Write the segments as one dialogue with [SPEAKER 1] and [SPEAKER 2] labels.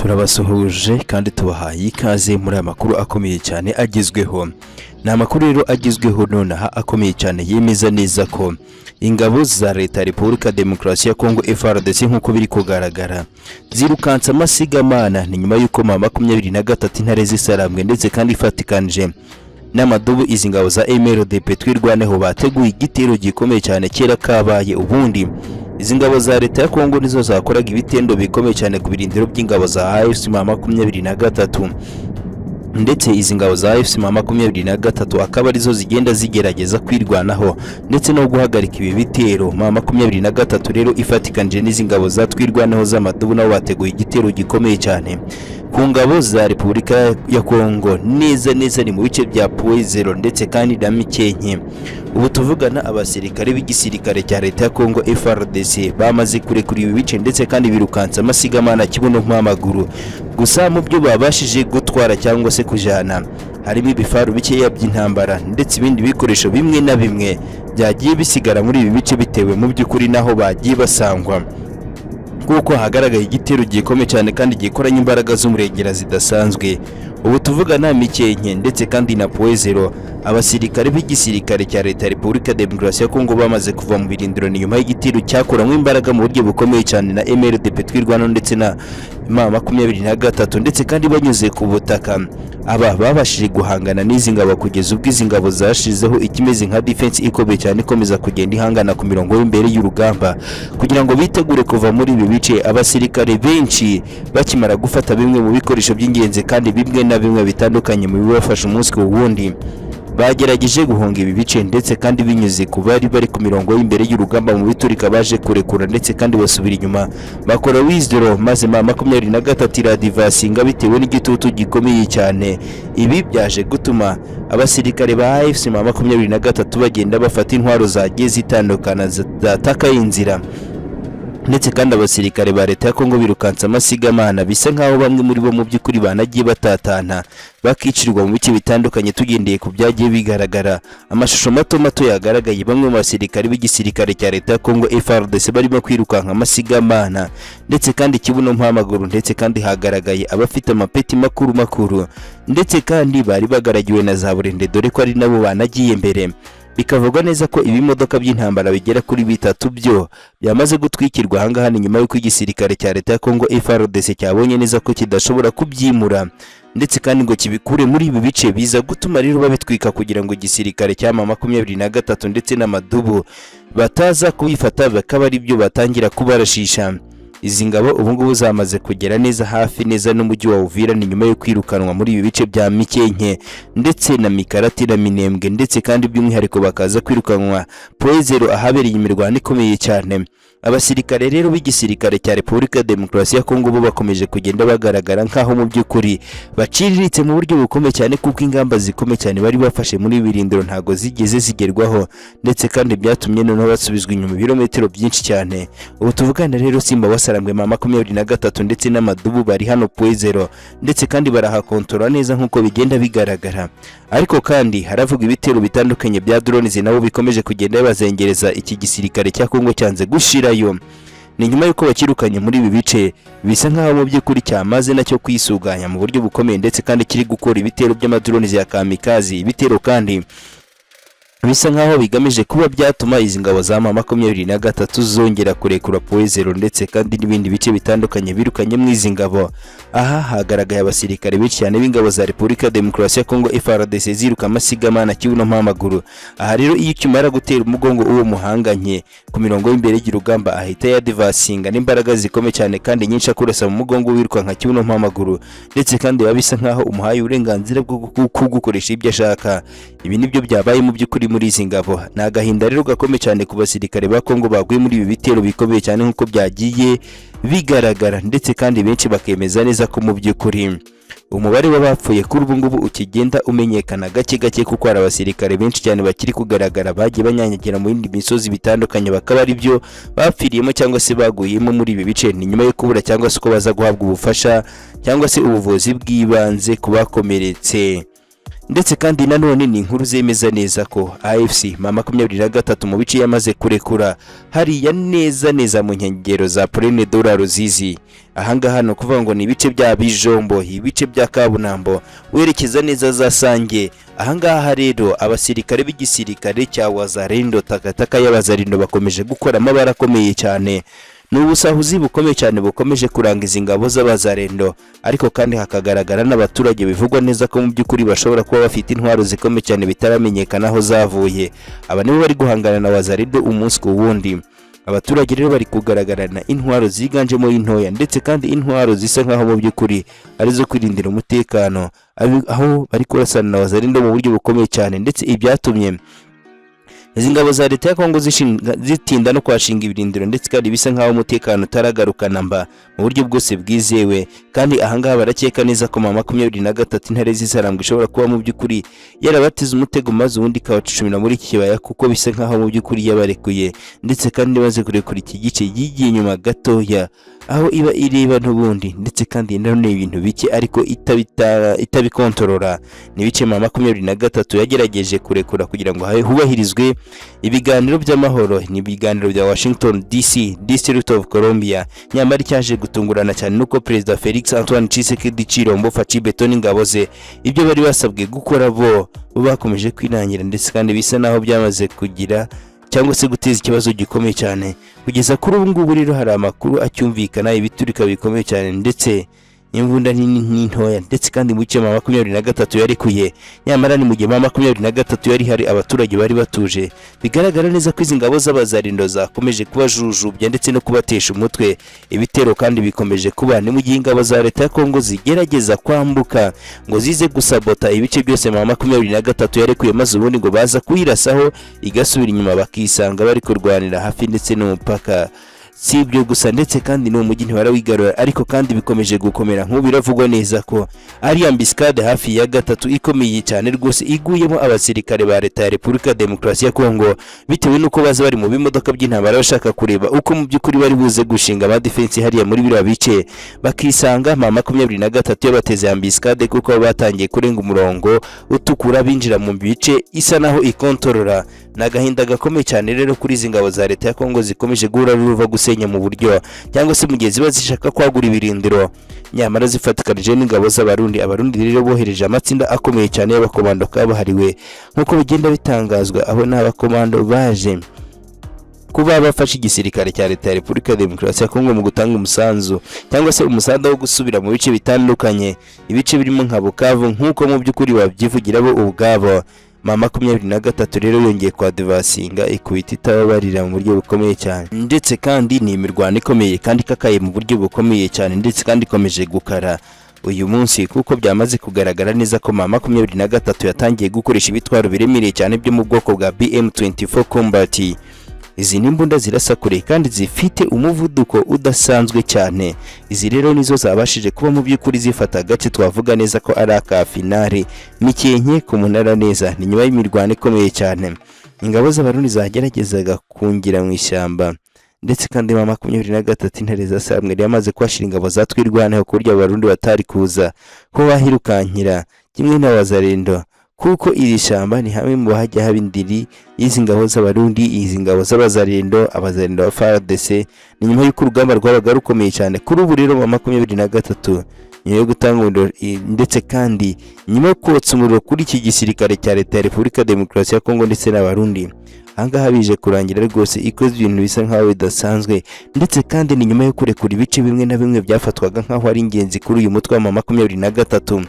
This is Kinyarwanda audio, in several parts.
[SPEAKER 1] turabasuhuje kandi tubahaye ikaze muri aya makuru akomeye cyane agezweho. Ni amakuru rero agezweho nonaha akomeye cyane yemeza neza ko ingabo za leta ya Repubulika Demokarasi ya Kongo FARDC nk'uko biri kugaragara zirukansa amasigamana ni nyuma y'uko mama 23 intare zisarambwe ndetse kandi ifatikanije n'amadubu izi ngabo za MLDP twirwaneho bateguye igitero gikomeye cyane kera kabaye. Ubundi izi ngabo za leta ya Kongo nizo zakoraga ibitendo bikomeye cyane ku birindiro by'ingabo za AFC mama 23 ndetse izi ngabo za AFC mama 23 akaba arizo zigenda zigerageza kwirwanaho ndetse no guhagarika ibi bitero. Mama 23 rero ifatikanije n'izi ngabo za twirwanaho z'amadubu nabo bateguye igitero gikomeye cyane ku ngabo za Repubulika ya Kongo neza ni mu bice bya Poezero ndetse kandi na Mikenke. Ubu tuvugana abasirikare b'igisirikare cya leta ya Kongo FARDC bamaze kurekura ibi bice ndetse kandi birukansa amasigamana kibuno nk'amaguru. Gusa mu byo babashije gutwara cyangwa se kujana harimo ibifaru bikeya by'intambara ndetse ibindi bikoresho bimwe na bimwe byagiye bisigara muri ibi bice bitewe mu by'ukuri naho bagiye basangwa, kuko hagaragaye igitero gikomeye cyane kandi gikoranye imbaraga z'umurengera zidasanzwe. Ubu tuvugana Mikenke ndetse kandi na Poezero abasirikare b'igisirikare cya leta ya Repubulika Demokarasi ya Kongo bamaze kuva mu birindiro ni nyuma y'igitero cyakoranywe imbaraga mu buryo bukomeye cyane na MLDP twirwanaho ndetse na mama 23 ndetse kandi banyuze ku butaka. Aba babashije guhangana n'izi ngabo kugeza ubwo izi ngabo zashizeho ikimeze nka defense ikomeye cyane ikomeza kugenda ihangana ku mirongo y'imbere y'urugamba kugira ngo bitegure kuva muri ibi bice. Abasirikare benshi bakimara gufata bimwe mu bikoresho by'ingenzi kandi bimwe na bimwe bitandukanye mu bibafasha umunsi ku wundi bagerageje guhunga ibi bice ndetse kandi binyuze ku bari ku mirongo y'imbere y'urugamba mu biturika baje kurekura ndetse kandi basubira inyuma bakora withdraw, maze mama 23 iradivasinga bitewe n'igitutu gikomeye cyane. Ibi byaje gutuma abasirikare ba AFC mama 23 bagenda bafata intwaro zagiye zitandukana zataka inzira ndetse kandi abasirikare ba leta ya Kongo birukansa amasigamana bisa nkaho bamwe muri bo mu by'ukuri banagiye batatana bakicirwa mu bice bitandukanye. Tugendeye ku byagiye bigaragara amashusho mato yagaragaye bamwe mu basirikare b'igisirikare cya leta ya Kongo FARDC barimo kwirukanka amasigamana ndetse kandi kibuno mpamaguru ndetse kandi hagaragaye abafite amapeti makuru ndetse kandi bari bagaragiwe na za burende dore ko ari nabo banagiye mbere. Bikavugwa neza ko ibimodoka by'intambara bigera kuri bitatu byo byamaze gutwikirwa ahangaha ni nyuma y'uko igisirikare cya leta ya Kongo FARDC cyabonye neza ko kidashobora kubyimura ndetse kandi ngo kibikure muri ibi bice. Biza gutuma rero babitwika kugira ngo igisirikare cya mama 23 ndetse n'amadubu bataza kubifata bakaba ari byo batangira kubarashisha. Izi ngabo ubu ngubu zamaze kugera neza hafi neza n'umujyi wa Uvira ni nyuma yo kwirukanwa muri ibi bice bya Mikenke ndetse na Mikarati na Minembwe ndetse kandi by'umwihariko bakaza kwirukanwa Poezero ahabereye imirwano ikomeye cyane. Abasirikare rero b'igisirikare cya Repubulika Demokarasi ya Kongo bo bakomeje kugenda bagaragara nkaho mu by'ukuri baciriritse mu buryo bukomeye cyane kuko ingamba zikomeye cyane bari bafashe muri birindiro ntago zigeze zigerwaho ndetse kandi byatumye noneho basubizwa inyuma ibirometero byinshi cyane. Ubu tuvugana rero Simba wasarambwe mama 23 ndetse n'amadubu bari hano Poezero ndetse kandi barahakontora neza nkuko bigenda bigaragara, ariko kandi haravuga ibitero bitandukanye bya drones nabo bikomeje kugenda bazengereza iki gisirikare cya Kongo cyanze gushirayo. Ni nyuma yuko bakirukanye muri ibi bice bisa nkaho mu by'ukuri cyamaze nacyo kwisuganya mu buryo bukomeye ndetse kandi kiri gukora ibitero by'amadrones ya kamikazi. Ibitero kandi bisa nkaho bigamije kuba byatuma izi ngabo za mama 23 zongera kurekura Poezero ndetse kandi n'ibindi bice bitandukanye birukanye mu izi ngabo. Aha hagaragaye abasirikare benshi cyane b'ingabo za Repubulika Demokarasi ya Kongo FARDC ziruka amasigamana kibuno mpamaguru. Aha rero iyo kimara gutera umugongo uwo muhanganye ku mirongo y'imbere y'urugamba ahita yadivasinga n'imbaraga zikomeye cyane kandi nyinshi akurasa mu mugongo wirukanka kibuno mpamaguru ndetse kandi babisa nkaho umuhaye uburenganzira bwo gukoresha ibyo ashaka. Ibi nibyo byabaye mu by'ukuri muri izi ngabo. Ni agahinda rero gakomeye cyane ku basirikare ba Kongo baguye muri ibi bitero bikomeye cyane nkuko byagiye bigaragara ndetse kandi benshi bakemeza neza ko mu by'ukuri umubare w'abapfuye kuri ubu ngubu ukigenda umenyekana gake kuko hari abasirikare benshi cyane bakiri kugaragara bagiye banyanyagira mu yindi misozi bitandukanye bakaba ari byo bapfiriyemo cyangwa se baguyemo muri ibi bice ni nyuma yo kubura cyangwa se ko baza guhabwa ubufasha cyangwa se ubuvuzi bw'ibanze kubakomeretse. ndetse kandi nanone ni inkuru zemeza neza ko AFC M23 mu bice yamaze kurekura hariya neza mu nkengero za Plaine de la Ruzizi. Ahangaha no kuvuga ngo ni ibice bya Bijombo, ibice bya Kabunambo werekeza neza za Sange. Ahangaha rero abasirikare b'igisirikare cya Wazalendo takataka y'Abazalendo bakomeje gukora amabara akomeye cyane. N'ubusahuzi bukomeye cyane bukomeje kuranga izi ngabo z'Abazalendo, ariko kandi hakagaragara n'abaturage bivugwa neza ko mu by'ukuri bashobora kuba bafite intwaro zikomeye cyane bitaramenyekana aho zavuye. Aba nibo bari guhangana na Wazalendo umunsi ku wundi. Abaturage rero bari kugaragarana intwaro ziganjemo intoya, ndetse kandi intwaro zisa nkaho mu by'ukuri arizo kwirindira umutekano, aho bari kurasana na Wazalendo mu buryo bukomeye cyane, ndetse ibyatumye izi ngabo za leta ya Kongo zitinda no kwashinga ibirindiro, ndetse kandi bisa nkaho umutekano utaragarukana mba mu buryo bwose bwizewe. Kandi ahangaha barakeka neza ko M23 intare z'Isarambwe ishobora kuba mu by'ukuri yarabatiza umutego maze ubundi kawacucumira muri iki kibaya, kuko bisa nkaho mu by'ukuri yabarekuye, ndetse kandi baze kurekura iki gice yigiye inyuma gatoya aho iba ireba n'ubundi, ndetse kandi nanone ibintu bike ariko itabikontorora. Ni bice M23 yagerageje kurekura kugira ngo hubahirizwe ibiganiro by'amahoro. Ni ibiganiro bya Washington DC, District of Columbia. Nyamara cyaje gutungurana cyane nuko Perezida Felix Antoine Tshisekedi Chilombo Faci Beton ingabo ze ibyo bari basabwe gukora bo bakomeje kwinangira, ndetse kandi bisa naho byamaze kugira cyangwa se guteza ikibazo gikomeye cyane. Kugeza kuri ubu ngubu rero hari amakuru acyumvikana ibiturika bikomeye cyane, ndetse imvunda nini n'intoya, ndetse kandi mu bice M23 yarekuye. Nyamara ni mu gihe M23 yari hari abaturage bari batuje. Bigaragara neza ko izi ngabo z'Abazalendo zakomeje kubajujubya ndetse no kubatesha umutwe. Ibitero kandi bikomeje kuba ni mu gihe ingabo za leta ya Kongo zigerageza kwambuka ngo zize gusabota ibice byose M23 yarekuye, maze ubundi ngo baza kuyirasaho igasubira inyuma bakisanga bari kurwanira hafi ndetse n'umupaka. Si ibyo gusa, ndetse kandi no mujyi ntibarawigarura, ariko kandi bikomeje gukomera. Nk'ubu biravugwa neza ko ari ambiscade hafi ya gatatu ikomeye cyane rwose iguyemo abasirikare ba leta ya Repubulika Demokarasi ya Kongo, bitewe nuko baza bari mu bimodoka by'intambara bashaka kureba uko mu by'ukuri bari buze gushinga ama defense hariya muri biriya bice, bakisanga M23 yabateze ambiscade kuko batangiye kurenga umurongo utukura binjira mu bice isa naho ikontorora. Nagahinda gakomeye cyane rero kuri izi ngabo za leta ya Kongo zikomeje guhura ruva gusenya mu buryo cyangwa se mu gihe ziba zishaka kwagura ibirindiro, nyamara zifatikanije n'ingabo z'Abarundi. Abarundi rero bohereje amatsinda akomeye cyane y'abakomando kabahariwe nkuko bigenda bitangazwa, aho n'abakomando baje kuba bafashe igisirikare cya leta ya Repubulika Demokarasi ya Kongo mu gutanga umusanzu cyangwa se umusanda wo gusubira mu bice bitandukanye, ibice birimo nka Bukavu nkuko mu by'ukuri babyivugira bo ubwabo. M23 rero yongeye kwa devasinga ikubita itababarira mu buryo bukomeye cyane, ndetse kandi ni imirwano ikomeye kandi kakaye mu buryo bukomeye cyane, ndetse kandi ikomeje gukara uyu munsi, kuko byamaze kugaragara neza ko M23 yatangiye gukoresha ibitwaro biremereye cyane byo mu bwoko bwa BM24 Combat. Izi nimbunda zirasa kure kandi zifite umuvuduko udasanzwe cyane. Izi rero nizo zabashije kuba mu by'ukuri zifata agace twavuga neza ko ari aka finale Mikenke ku Munara neza. Ni nyuma y'imirwano ikomeye cyane ingabo z'Abarundi zageragezaga kungira mu ishyamba, ndetse kandi M23 intare zasambwe yamaze kwashira ingabo zatwirwanaho ku buryo Abarundi batari kuza ko bahirukankira kimwe na Wazalendo, kuko iri shamba ni hamwe mu hajya habindiri izi ngabo z'Abarundi, izi ngabo z'Abazalendo, Abazalendo ba FARDC. Ni nyuma y'uko urugamba rwabaga rukomeye cyane. Kuri ubu rero M23 nyuma yo gutanga umuriro, ndetse kandi nyuma yo kotsa umuriro kuri iki gisirikare cya leta ya Repubulika Demokarasi ya Kongo ndetse n'Abarundi, ahangaha bije kurangira rwose ikoze ibintu bisa nkaho bidasanzwe, ndetse kandi ni nyuma yo kurekura ibice bimwe na bimwe byafatwaga nkaho ari ingenzi kuri uyu mutwe wa M23.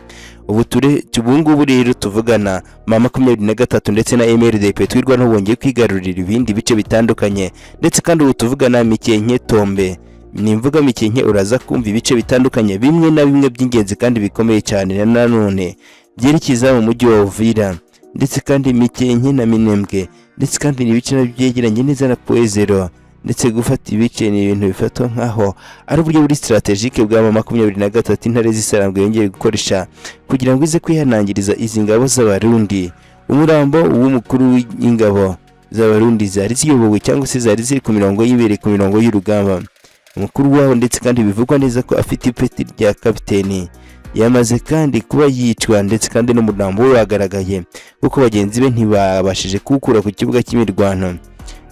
[SPEAKER 1] Ubu ngubu rero tuvugana M23 ndetse na MRDP twirwana bongeye kwigarurira ibindi bice bitandukanye, ndetse kandi ubu tuvugana Mikenke Tombe. Nimvuga Mikenke uraza kumva ibice bitandukanye bimwe na bimwe by'ingenzi kandi bikomeye cyane nanone byerekeza mu mujyi wa Uvira, ndetse kandi Mikenke na Minembwe, ndetse kandi n'ibice byegeranye neza na Poezero, ndetse gufata ibice ni ibintu bifatwa nkaho ari uburyo buri strategique bwa M23 intare z'Isarambwe yongeye gukoresha kugira ngo ize kwihanangiriza izi ngabo z'Abarundi. Umurambo w'umukuru w'ingabo z'Abarundi zari ziyobowe cyangwa se zari ziri ku mirongo y'ibere, ku mirongo y'urugamba, umukuru waho ndetse kandi bivugwa neza ko afite ipeti rya kapiteni yamaze kandi kuba yicwa ndetse kandi n'umurambo we wagaragaye kuko bagenzi be ntibabashije kuwukura ku kibuga cy'imirwano.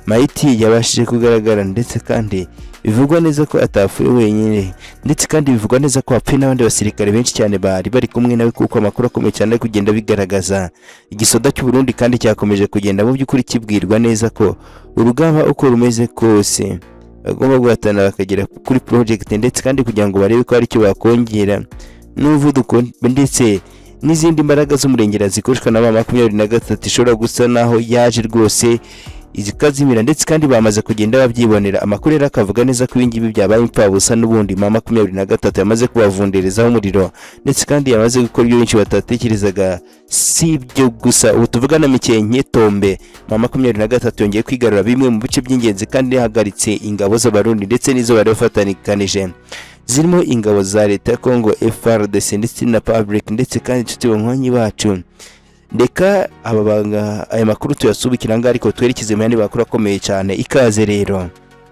[SPEAKER 1] Maiti yabashije kugaragara ndetse kandi bivugwa neza ko atapfuye wenyine ndetse kandi bivugwa neza ko hapfuye n'abandi basirikare benshi cyane bari kumwe nawe kuko amakuru akomeye cyane kugenda bigaragaza. Igisoda cy'u Burundi kandi cyakomeje kugenda mu by'ukuri kibwirwa neza ko urugamba uko rumeze kose bagomba guhatana bakagera kuri project ndetse kandi kugira ngo barebe ko hari icyo bakongera n'umuvuduko ndetse n'izindi mbaraga z'umurengera zikoreshwa na 23 ishobora gusa naho yaje rwose izikazimira ndetse kandi bamaze kugenda babyibonera. Amakuru rero akavuga neza ko ibingibi byabaye impfabusa n'ubundi 23 yamaze kubavunderezaho umuriro ndetse kandi yamaze gukora ibyo benshi batatekerezaga. Si ibyo gusa ubu tuvugana Mikenke Tombe 23 yongeye kwigarura bimwe mu bice by'ingenzi kandi yahagaritse ingabo z'abarundi ndetse n'izo bari bafatanikanije zirimo ingabo za leta ya Congo FARDC ndetse na public ndetse kandi tutibonkonyi bacu. Ndeka aya makuru tuyasubikira ngo ariko twerekeze mu yandi makuru akomeye cyane. Ikaze rero.